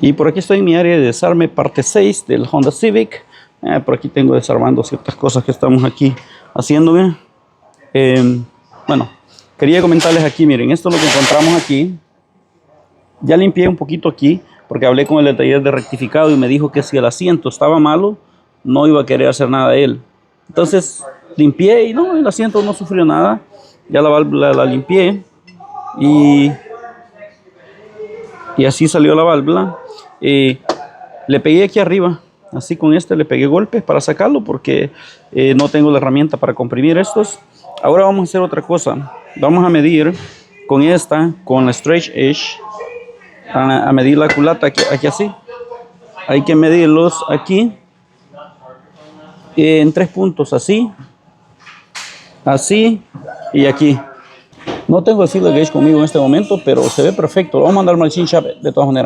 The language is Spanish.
Y por aquí estoy en mi área de desarme, parte 6 del Honda Civic. Por aquí tengo desarmando ciertas cosas que estamos aquí haciendo. Bueno, quería comentarles aquí, miren, esto es lo que encontramos aquí. Ya limpié un poquito aquí, porque hablé con el taller de rectificado y me dijo que si el asiento estaba malo, no iba a querer hacer nada de él. Entonces limpié y no, el asiento no sufrió nada. Ya la válvula la limpié y así salió la válvula. Le pegué aquí arriba, así con este le pegué golpes para sacarlo porque no tengo la herramienta para comprimir estos. Ahora vamos a hacer otra cosa. Vamos a medir con esta, con la stretch edge, a medir la culata aquí así. Hay que medirlos aquí en 3 puntos, así, así y aquí. No tengo el filler gauge conmigo en este momento, pero se ve perfecto. Lo vamos a mandar al machine shop de todas maneras.